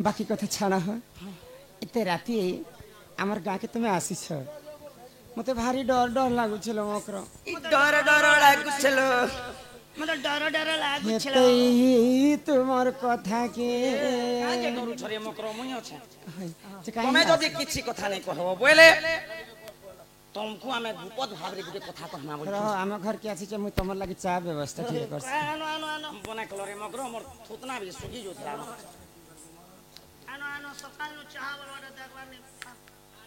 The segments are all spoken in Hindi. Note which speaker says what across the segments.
Speaker 1: बाकी कथा छाड़ा हो एते राति आमर गाँ के तुम्हें आसीछ मते भारी डर डर लागुछलो मकर
Speaker 2: डर डर लागुछलो
Speaker 3: मते डर डर लागुछलो
Speaker 1: हेतै तुमर कथा के
Speaker 2: काजे डरू छरे मकर मुई अछि
Speaker 1: काहे
Speaker 2: तमे जदी किछि कथा नै कहबो बोले तुमको हमें गुपत भाबरे गुटे कथा कहना बोल
Speaker 1: रह आम घर के आसीछ मु तमर लागि चा व्यवस्था ठीक कर
Speaker 3: आनो आनो आनो
Speaker 2: बना कलरे मकर मोर थुतना भी सुगी जोतला
Speaker 3: आनो आनो सकाल नो चाह वाला देखवा ने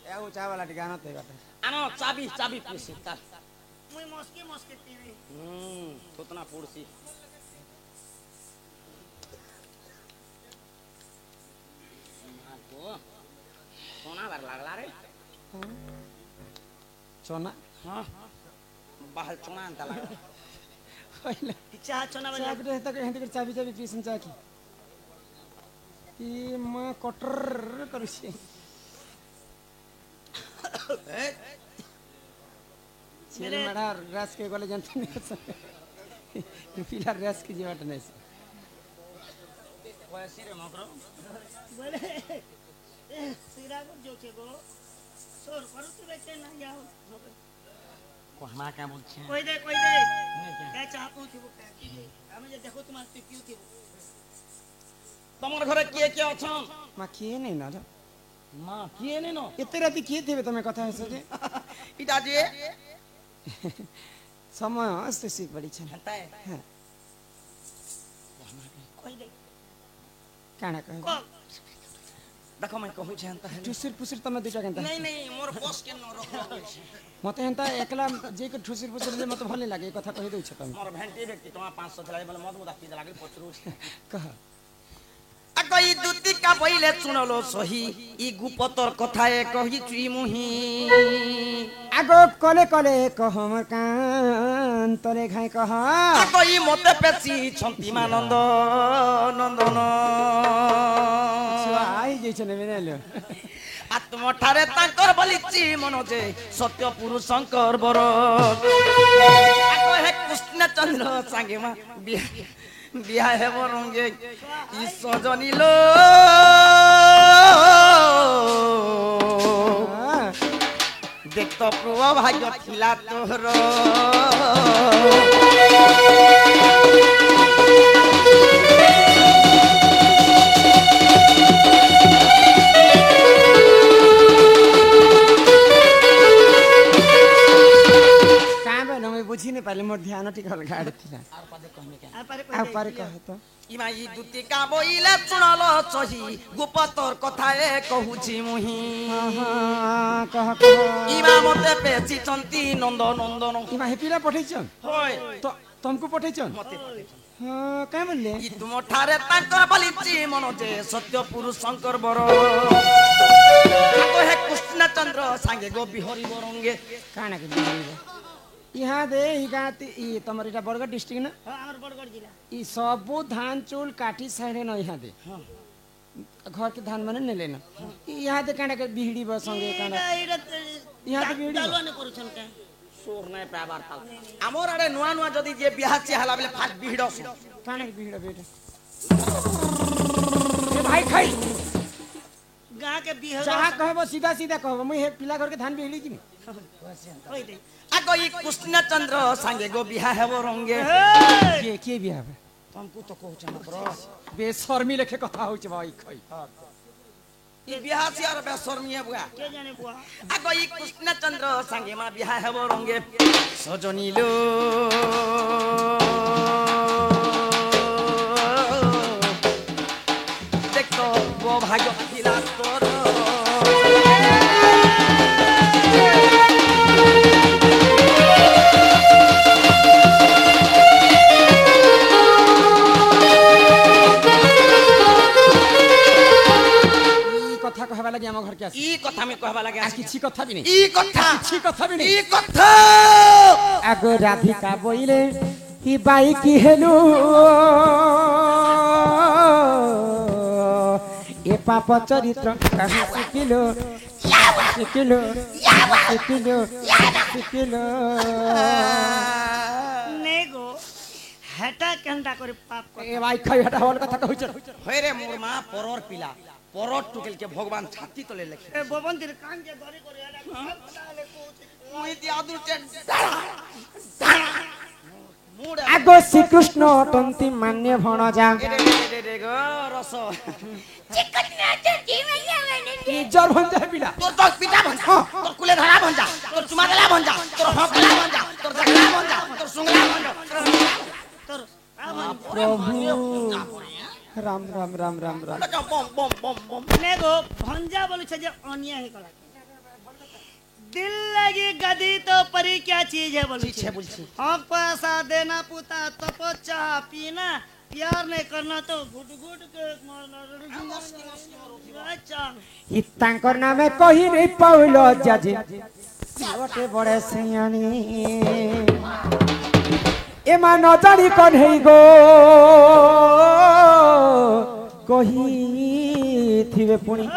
Speaker 1: ए उ चा वाला टिका न ते कथा
Speaker 2: आनो चाबी चाबी पीसी ता
Speaker 3: मुई मस्की मस्की तीरे
Speaker 2: थुतना पुरसी सोना बार लागला रे
Speaker 1: सोना
Speaker 2: हां बाहर चोना अंत लागला
Speaker 1: होइला
Speaker 3: चाह चना बजा
Speaker 1: चाकरे तक हेंते चाबी चाबी पीसन चाकी ई म कटर करूसी मेरे मड़ा रस के गले जनते नहीं पिला रस के जीवाट नहीं से
Speaker 2: वैसी रे मकर
Speaker 3: बोले सिरा को जो के गो सोर करू तू बेचे ना जाओ
Speaker 2: को हमारा क्या बोलछे
Speaker 3: कोई दे क्या चाह पूछबो क्या हमें जे देखो तुम्हार पे क्यों थी
Speaker 2: तमर घरे के अछन
Speaker 1: मा किए नहीं ना
Speaker 2: मां किए ने न
Speaker 1: एते राती किए थे तमे कथा है जे
Speaker 2: इटा जे
Speaker 1: समय हस्ते सीख बड़ी छन
Speaker 2: हता है
Speaker 1: हां
Speaker 3: कोई दे
Speaker 1: काना कह
Speaker 3: को
Speaker 2: देखो मैं कहू छे हता है
Speaker 1: ठुसिर पुसिर तमे दुटा केनता
Speaker 2: नहीं नहीं मोर बस के न रखो
Speaker 1: मते हंता एकला जे के ठुसिर पुसिर ले मते भले लागे कथा कहि दउ छ तमे
Speaker 2: मोर भेंटी व्यक्ति तमा 500 चलाई बोले मत मुदा की लागे पचरू
Speaker 1: कह
Speaker 2: अगई दुती का बइले सुनलो सही ई गुपतर कथाए कहि चुई मुही
Speaker 1: आगो कले कले कह हमर कान तले घाय कह
Speaker 2: अगई मते पेची छंती मानंद नंदन
Speaker 1: आई जे छने बेनेलो
Speaker 2: आत्मठारे तांकर बलिची मनोजे सत्य पुरुष शंकर बर आगो हे कृष्ण चंद्र सांगे मा बिया हे बरंगे ई सजनिलो देख तो प्रुव भाग्य थिला तोहर
Speaker 1: बुझी नहीं पाले मोर ध्यान टिकल गाड़ थिला
Speaker 2: आर पादे कहने के
Speaker 1: आ पारे कह तो
Speaker 2: इमा ई दुती का बोइले सुनलो सही गुपतर कथाए कहूची मुही
Speaker 1: हां कह कह
Speaker 2: इमा मते पेची चंती नंद नंदन
Speaker 1: इमा हेपिला पठैछन
Speaker 2: होय
Speaker 1: तो तुमको पठैछन
Speaker 2: मते
Speaker 1: हां काय बोलले
Speaker 2: ई तुम ठारे तांकर बलिची मनोजे सत्य पुरुष शंकर बर तो हे कृष्ण चंद्र सांगे गो बिहरी बरंगे
Speaker 1: काना के बोलले यहाँ दे ही गाती ई तमर इटा बरगढ़ डिस्ट्रिक्ट ना
Speaker 3: हां हमर बरगढ़ जिला
Speaker 1: ई सबो धान चूल काटी साइडे न यहाँ दे घर के धान माने न लेना यहाँ दे काना के बिहड़ी बसंगे काना यहाँ दे बिहड़ी
Speaker 3: डालवा ने करू छन के
Speaker 2: सोर नै पाबार ताल हमर आरे नुआ नुआ जदी जे बियाह से हला बेले फास्ट बिहड़स
Speaker 1: काना के बिहड़ा बेटा ए भाई खाई
Speaker 3: गां के बिहड़
Speaker 1: जहाँ कहबो सीधा सीधा कहबो मुई हे पिला घर के धान बिहड़ी की
Speaker 3: कोई दे
Speaker 2: आगो ई कृष्ण चंद्र सांगे गो बियाह हेबो रंगे
Speaker 1: के बिहा बे
Speaker 2: तुमको तो कहू छन पर
Speaker 1: बेशर्मी लेखे कथा होछ भाई खई
Speaker 2: ई बियाह से आर बेशर्मी बुआ
Speaker 3: के जाने बुआ
Speaker 2: आगो ई कृष्ण चंद्र सांगे मा बियाह हेबो रंगे सजनीलो देख तो वो भाग्य थिला तोर
Speaker 1: कथा कहबा लगे हम घर के आसी
Speaker 2: ई कथा में कहबा लागे
Speaker 1: आज किछि कथा भी नहीं
Speaker 2: ई कथा
Speaker 1: किछि कथा भी नहीं
Speaker 2: ई कथा
Speaker 1: आगो राधिका बोइले ही बाई की हेलु ए पाप चरित्र कहीं सिकिलो सिकिलो सिकिलो सिकिलो
Speaker 3: नेगो हटा কেনটা করে পাপ করে
Speaker 1: এ ভাই খাই এটা হল কথা কইছ
Speaker 2: হয় রে মোর মা পরর পিলা পরর টুকেলকে ভগবান ছাতি তলে লেখে
Speaker 3: এ ববন্তির কাঞ্জে ধরে করে এটা তাহলে কইছে
Speaker 2: মুই দি আদুর চেন মুড়া
Speaker 1: আগো শ্রীকৃষ্ণ তন্তি মান্য ভণজা
Speaker 2: রে গো রস
Speaker 1: কি জর ভঞ্জা পিলা
Speaker 2: তোর দশ পিঠা ভঞ্জা তোর কুলে ধরা ভঞ্জা তোর চুমা দেলা ভঞ্জা তোর হকলা ভঞ্জা তোর গলা ভঞ্জা তোর সুংলা ভঞ্জা
Speaker 3: তোর
Speaker 1: প্রভু রাম রাম রাম রাম রাম
Speaker 2: বম বম বম বম
Speaker 3: নে গো ভঞ্জা বলেছে যে অনিয়া হে কলা दिल लगी गदी तो परी क्या चीज है बोली
Speaker 2: ठीक है बोलছি
Speaker 3: हक पैसा देना पुता तपो चाह पीना प्यार नहीं करना तो गुड गुड के मारना अच्छा
Speaker 1: ই তাঙ্কর নামে কহি রে পাউল জাজি ওটে বড়ে সিয়ানি এমা ন জানি কোন হেই গো কহি থিবে পুনি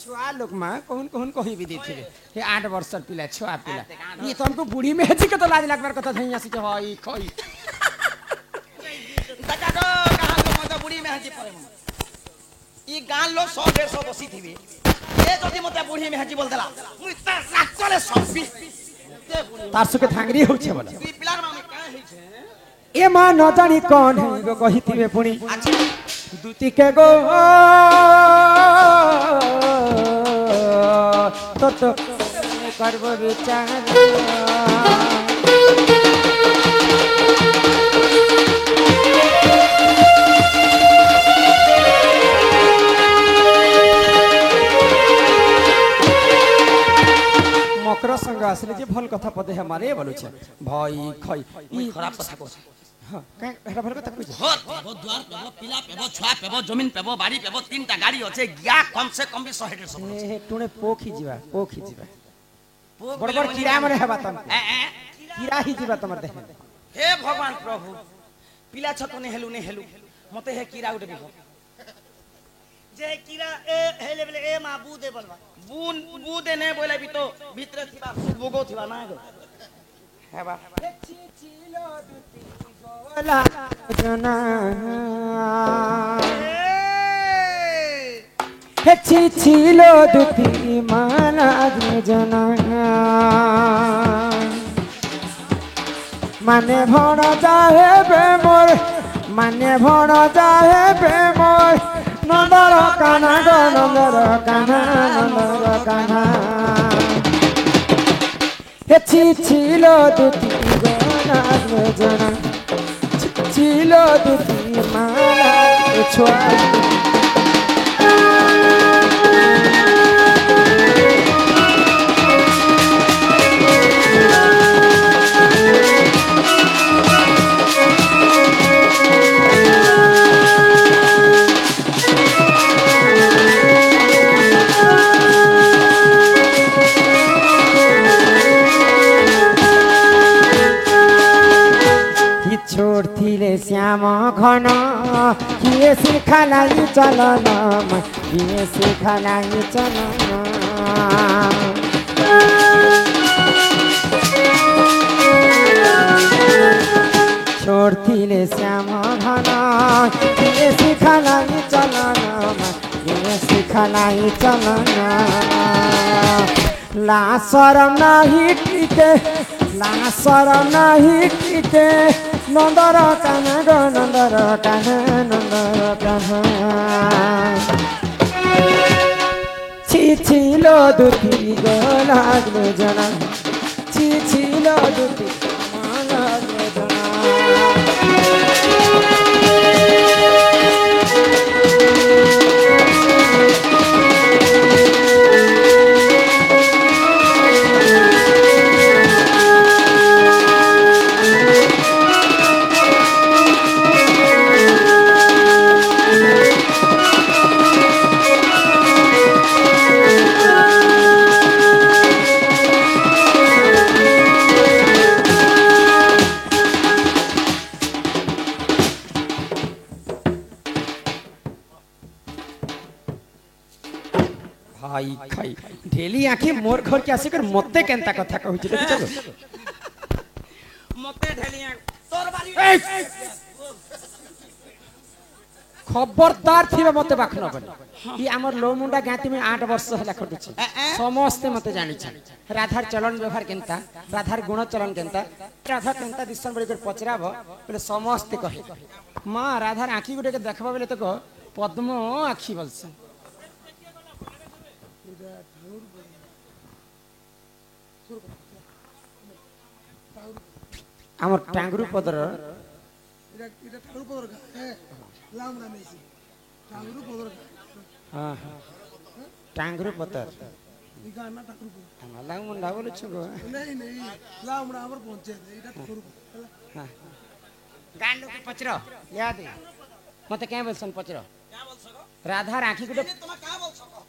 Speaker 1: छुआ लोग माँ कौन कौन कही भी देती है ये 8 वर्ष पिला छुआ पिला ये तो हमको बूढ़ी में जी के तो लाज लगबार कथा धैया से हई खई
Speaker 2: दादा गो कहां लो मत बुढ़ी में हजी परे ई गान लो 100 150 बसी थीबे ए जदी मते बुढ़ी में हजी बोल देला मुई त राचले सबी ते बुढ़ी
Speaker 1: तार सुके थांगरी होछे बोला
Speaker 2: ई पिलार माने का है छे
Speaker 1: ए मां न जानी कौन है गो कही थीबे पुनी
Speaker 2: अच्छा
Speaker 1: दूती के गो तो करबो विचार मकर संग आसले जे भल कथा पदे हमारे बोलु छे भाई खई
Speaker 2: मुई खराब कथा को
Speaker 1: हां का एटा भल कथा कहि
Speaker 2: घर पेबो द्वार पेबो पिला पेबो छुआ पेबो जमीन पेबो बाड़ी पेबो तीनटा गाड़ी होचे गया कम से कम भी 100 150
Speaker 1: ए टुने पोखी जीवा बड़ बड़ कीड़ा मरे हेबा तम कीड़ा ही जीवा तमर देह
Speaker 2: हे भगवान प्रभु पिला छतो ने हेलु मते हे कीड़ा उडे बिहो
Speaker 3: जे किरा ए हेले बेले ए मा बू दे बोलवा
Speaker 2: बुन बू दे ने बोले भी तो भीतर थिबा सुबोगो थिबा ना गो हेबा
Speaker 1: गोला जना हे छिलो दुती माला जना माने भण जाहे बेमोर माने भण जाहे बेमोर नंदर कान्हा गो नंदर कान्हा हे छिलो दुती गोला जना छिलो दुती माला छोड़ छोड़थिले श्याम घन किए सिखालाई चलन किए सिखालाई चलन छोड़थिले श्याम घन किए सिखालाई चलन किए सिखालाई चलन ला शरम नाही टिके ला शरम नाही टिके नंदर कान्हा गो नंदर कान्हा छिलो दुती गो लागलो जना छिलो दुती लागलो जना भाई खाई ढेली आंखी मोर घर के आसिकर मते केनता कथा कहू छी देखि चलो
Speaker 2: मते ढेलिया तोर बारी
Speaker 1: খবরদার থিবে মতে বাখন বলে ই আমার লো মুন্ডা গাঁতি মে 8 বর্ষ হেলা খটুছি সমস্তে মতে জানিছেন রাধার চলন ব্যবহার কেনতা রাধার গুণ চলন কেনতা রাধা কেনতা দিশন বলি করে পচরাব বলে সমস্তে কহে মা রাধার আঁখি গুটেকে দেখবা বলে তো কহ পদ্ম আঁখি বলছে আমার টাঙ্গুরু পদর
Speaker 4: এটা ঠাকুর পদর গা হ্যাঁ লামড়া নেছি ঠাকুর পদর গা
Speaker 1: হ্যাঁ টাঙ্গুরু পদর
Speaker 4: এই গান না ঠাকুর পদর
Speaker 1: আমার মুন্ডা বলছো গো
Speaker 4: नहीं नहीं লামড়া আমার পঞ্চায়েত এটা ঠাকুর পদর
Speaker 1: হ্যাঁ গান লোক পচরো याद है মতে কে বলছন পচরো
Speaker 2: क्या बोल सको
Speaker 1: রাধার আঁখি গুটে
Speaker 2: नहीं तुम क्या बोल सको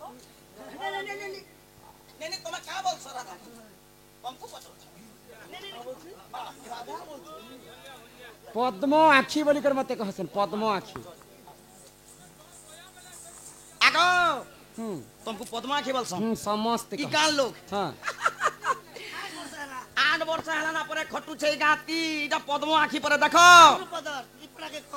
Speaker 2: नहीं तुम क्या बोल सो राधा हमको पता
Speaker 1: পদ্ম আঁখি বলি করে মতে কহছেন পদ্ম আঁখি
Speaker 2: आगो
Speaker 1: হুম
Speaker 2: तुमको पद्मा के बोल सो
Speaker 1: হুম সমস্তে
Speaker 2: ई
Speaker 1: কহ।
Speaker 2: गान लोग
Speaker 1: হ্যাঁ
Speaker 2: 8 वर्ष हला ना परे खटू छे गाती इटा पद्मा आखी परे देखो
Speaker 3: পদর ইপড়াকে ক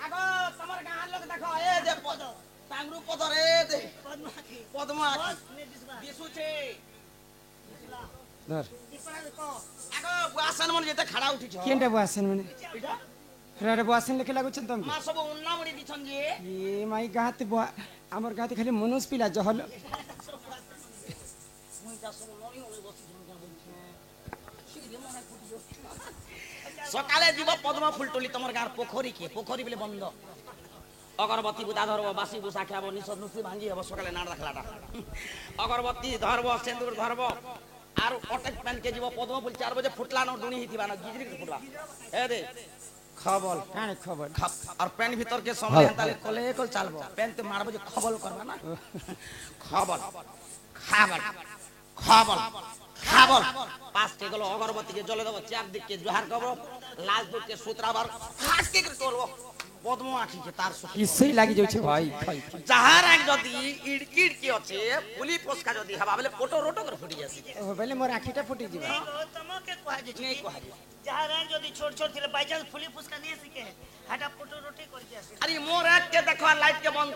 Speaker 2: आगो तमर गान लोग देखो ए दे पदर टांगरू पदर ए दे
Speaker 3: পদ্মাকে
Speaker 2: पद्मा आखी
Speaker 3: নে দিসবা
Speaker 2: दिसु छे
Speaker 1: ধর
Speaker 3: ইপড়াকে ক
Speaker 2: आगो बुआसन मन जेते खड़ा उठी छ
Speaker 1: কেনটা বসেন মানে
Speaker 2: इटा
Speaker 1: রে বসেন লেখে লাগুছেন তুমি
Speaker 2: मा सब उन्ना मुड़ी दिछन जे
Speaker 1: এ মাই গাতে আমার গাতে খালি মনুষ পিলা জহল
Speaker 2: मुई जा सब नरी होई बसी झुमका बलछे सीधे मने फुटियो सकाले जीव पद्मा फुल टोली तमर गार पोखरी बेले बंद अगरबत्ती बुदा धरब बासी बुसा खाब निस नुसी भांजी हब सकाले नाड़ देखलाटा अगरबत्ती धरब सिंदूर धरब आर अटक पेन के जीव पद्मा फुल 4 बजे फुटला न दुनी हिथिबा न गिजरी के फुटबा ए दे खबल
Speaker 1: কানে খবর
Speaker 2: और पेन भीतर के समय हताले कोले कोल चालबो पेन ते मारबो जे खबल करबा ना खबल खाबल खबल खाबल पास के गलो अगरबत्ती के जले देबो चार दिक के जोहार करबो लाल दुख के सूत्राबार फास के करबो पद्म आखी के तार सुखी
Speaker 1: ইসেই লাগি যাচ্ছে ভাই ভাই
Speaker 2: जाहार एक जदी इडकिड के আছে পুলি পোসকা जदी हवा बेले फोटो रोटो कर फुटी जासी
Speaker 1: ও বলে মোর আঁখিটা ফুটি যাবে
Speaker 3: তোমাকে কয় যে
Speaker 2: नहीं कहली
Speaker 3: যাহার যদি ছোট ছোট ছিল বাই চান্স ফুলি ফুসকা নিয়ে শিখে হাটা পটো রুটি করতে আসে
Speaker 2: अरे मोर एक के देखो लाइट के बंद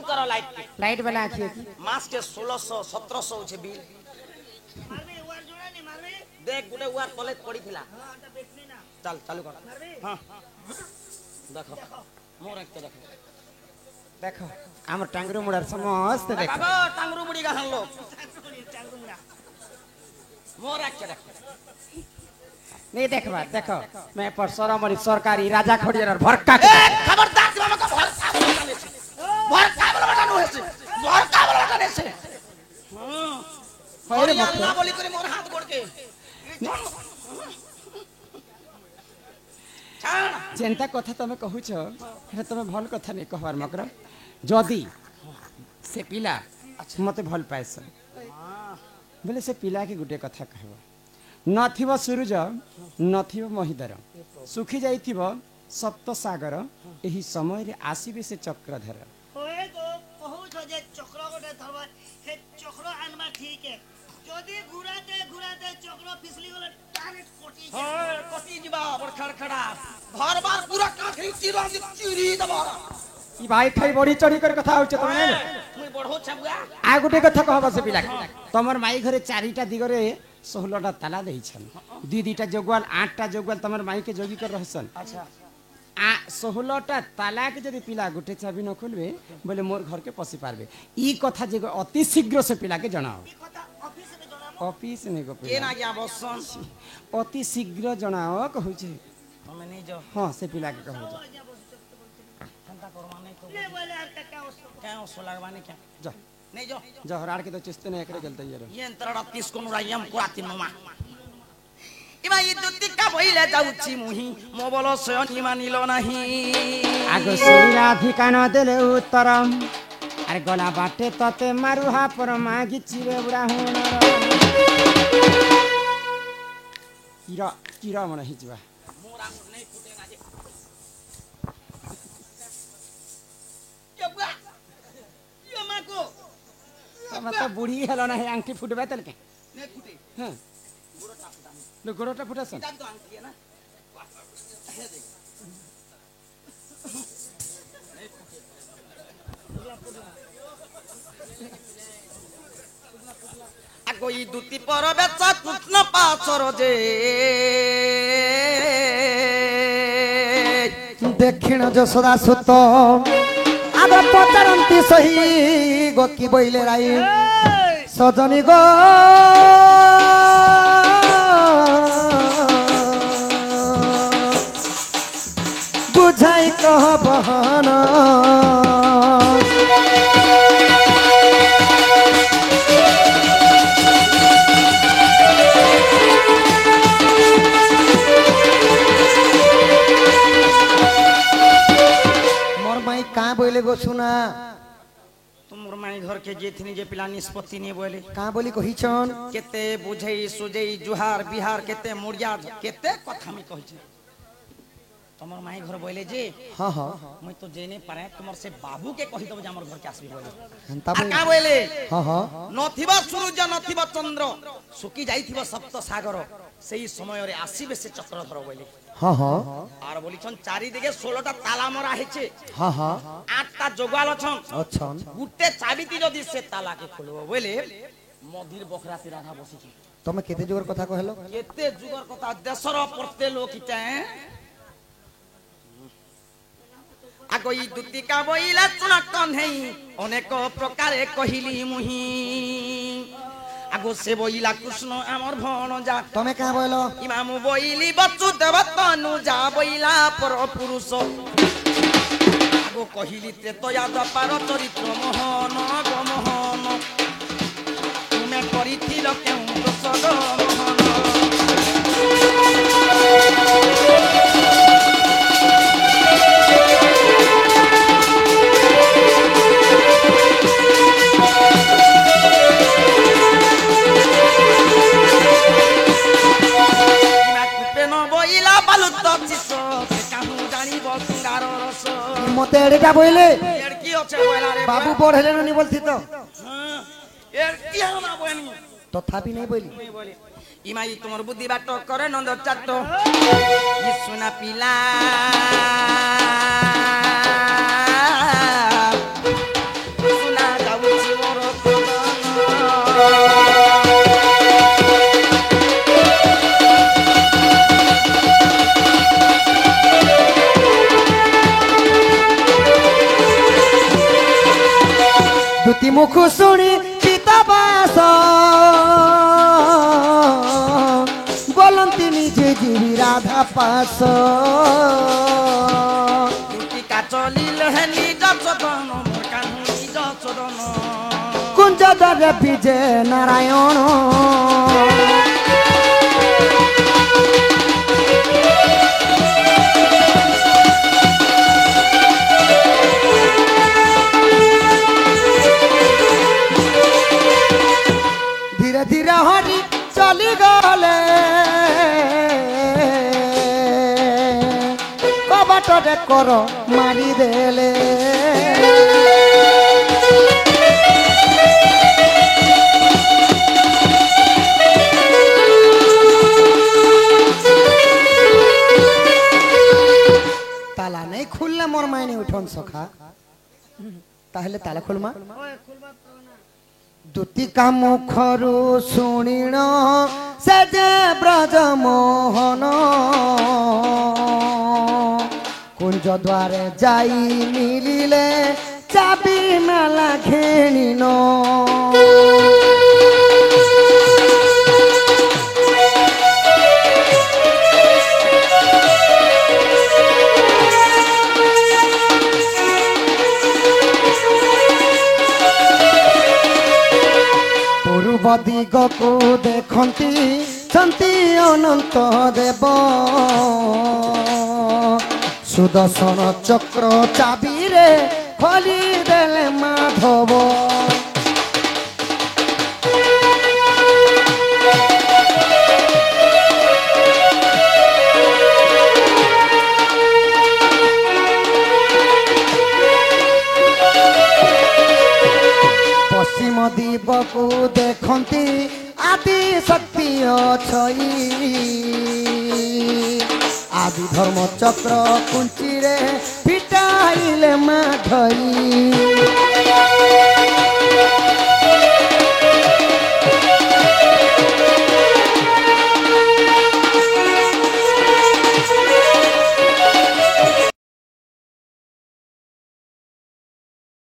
Speaker 2: करो लाइट के
Speaker 1: লাইট वाला আঁখি কি
Speaker 2: मास के 1600 1700 छे बिल
Speaker 3: মারবে ওয়ার জোড়া নি মারবে
Speaker 2: देख गुटे उआर कॉलेज पड़ी थिला
Speaker 3: হাটা বেচনি না
Speaker 2: चल चालू कर
Speaker 3: মারবে
Speaker 2: हां देखो मोर एक के देखो
Speaker 1: দেখো আমার টাঙ্গুরু মুড়ার সমস্ত দেখো
Speaker 2: बाबा टांगरू मुड़ी गाहन लोग
Speaker 3: টাঙ্গুরা
Speaker 2: मोर एक के देखो
Speaker 1: नहीं देखबा देखो मैं पर सरमरी सरकारी राजा खड़ियार भरका
Speaker 2: ए खबरदार से मामा को भरका बोला बटा नो हेसे भरका बोला बटा नेसे
Speaker 1: होय रे
Speaker 2: अरे
Speaker 1: बक्का।
Speaker 2: अल्लाह बोली करे मोर हाथ गोड़ के छाड़
Speaker 1: যেনটা কথা তুমি কহুছ এটা তুমি ভাল কথা নেই কহবার মকর যদি সে পিলা মতে ভাল পাইছ বলে সে পিলা কি গুটে কথা কহব নথিব সূরজ নথিব মহিদর সুখী যাইথিব সপ্ত সাগর এই সময়ে আসিবে সে চক্রধর
Speaker 3: होए गो कहूछ जे चक्र गोटे धरबा हे चक्र आनबा ठीक है जदी घुराते घुराते चक्र फिसली गले डायरेक्ट कोटी
Speaker 2: हां कसी जीवा बड़ खड़खड़ा घर बार पूरा काखरी चिरी दबारा
Speaker 1: ই ভাই খাই বড়ি চড়ি করে কথা হচ্ছে তুমি না
Speaker 2: मुई बढ़ो छबुआ
Speaker 1: आ गुटे কথা কহব সে পিলা তোমার মাই ঘরে চারিটা দিগরে 16টা তালা দেইছন দিদিটা জগওয়াল 8টা জগওয়াল তোমার মাইকে যোগী করে রহছন
Speaker 2: अच्छा
Speaker 1: 16টা তালা के যদি পিলা গুটে চাবি ন খুলবে বলে মোর घर के পসি পারবে ই কথা যে অতি শীঘ্র সে পিলা के জনাও
Speaker 3: ई कथा ऑफिस में जनाम
Speaker 1: অফিস নে গো
Speaker 2: के ना गया बसन
Speaker 1: অতি শীঘ্র জনাও কহুছে
Speaker 2: हमें नहीं जो
Speaker 1: হ্যাঁ সে পিলা के কহুছে
Speaker 2: ठंडा करवा नहीं तो
Speaker 3: ले बोले यार का उसको
Speaker 2: क्या उसो लगवाने क्या
Speaker 1: যা
Speaker 2: नहीं जो
Speaker 1: জহরার के तो चिस्ते ने एकरे गलत यार
Speaker 2: ये अंतरा 30 को नुरायम को आती नुमा इबा ये दुतिका भइले जाउची मुही मो बोलो सयनी मानिलो नाही
Speaker 1: आगो सुराधिका न देले उत्तर अरे गला बाटे तते मारुहा पर मागी चिरे बुढा हुन किरा किरा मन हिजवा
Speaker 2: मोरा नहीं फुटेगा जे क्या बुआ ये मां को
Speaker 1: तब तो बुढ़ी हेलो ना है अंगठी फुटबे तल के
Speaker 2: नहीं फुटे
Speaker 1: हां लो गोरोटा फुटासन
Speaker 2: जान तो आंटी है ना हे देख আগই দুতি পরবেচা কৃষ্ণ পাচর যে
Speaker 1: দক্ষিণ যশোদা সুত আগ পচারন্তি সহি গো কি বইলে রাই সজনী গো বুঝাই কহ বহন का बोले गो सुना
Speaker 2: तुमर माई घर के जेथिनी जे पिला निष्पत्ति नहीं बोले
Speaker 1: का बोली कहिछन
Speaker 2: केते बुझई सुजई जुहार बिहार केते मुड़िया केते कथा में कहि छै तुमर माई घर बोले जे
Speaker 1: हां हां
Speaker 2: मैं तो जेने पारे तुमर से बाबू के कहि दब जे हमर घर के आसबी बोले
Speaker 1: हंता
Speaker 2: आ का बोले
Speaker 1: हां हां
Speaker 2: नथिबा सूरज नथिबा चंद्र सुकी जाईथिबा सप्त सागर सेही समय रे आसीबे से चक्रधर बोले
Speaker 1: हां हां
Speaker 2: आर बोलिछन चारि दिगे 16टा ताला मरा हेचे
Speaker 1: हां हां
Speaker 2: 8टा जोगाल छन
Speaker 1: अच्छा
Speaker 2: गुटे चाबिती जदी से ताला के खोलबो बोले मधिर बखराती राधा बसी छी
Speaker 1: तमे केते जुगर कथा कहलो
Speaker 2: केते जुगर कथा देशर प्रत्येक लोक इटा আগই দুতিকা বইলা চুনা কন্হেই অনেক প্রকারে কহিলি মুহি আগো সে বইলা কৃষ্ণ আমার ভণজা
Speaker 1: तमे का बोलो
Speaker 2: ইমামু বইলি বচু দেবতনু যা বইলা পর পুরুষ আগো কহিলি ত্রেতয়া দ্বাপার চরিত্র মোহন গমোহন তুমি করিছিল কেউ দোষ গমোহন
Speaker 1: मते एडा बोले
Speaker 2: लड़की আছে বলা রে
Speaker 1: बाबू पढ़ले नहीं बोलती तो
Speaker 2: এর কি হনা বনি
Speaker 1: तथापि नहीं बोली
Speaker 2: বলে ইমাই তোমার বুদ্ধি বাট করে নন্দ চাট ই সোনা পিলা সোনা গাউছি মোর
Speaker 1: দুতি মুখ শুনি পিতাবাস বলন্তি নিজে জীবি রাধা পাস
Speaker 2: দুটিকা চলিল হে নিজ চদন মোর কানু নিজ চদন
Speaker 1: কুঞ্জ দরে বিজে নারায়ণ धीरे धीरे हरि चली गले कबाटे कर मारी देले ताला नहीं खुलले मोर मायने उठन सखा ताहले ताला खुलमा दुतिका मुखरु शुणिण से जे ब्रज मोहन कुंज द्वारे जाई मिलिले चाबी मेला घेणिन पूर्व दिगको देखती सन्ति अनंत देव सुदर्शन चक्र चाबी रे खोली देले माधव पश्चिम दिगको देखती आदि शक्ति अछई आदि धर्म चक्र कुंची रे पिटाइले माधई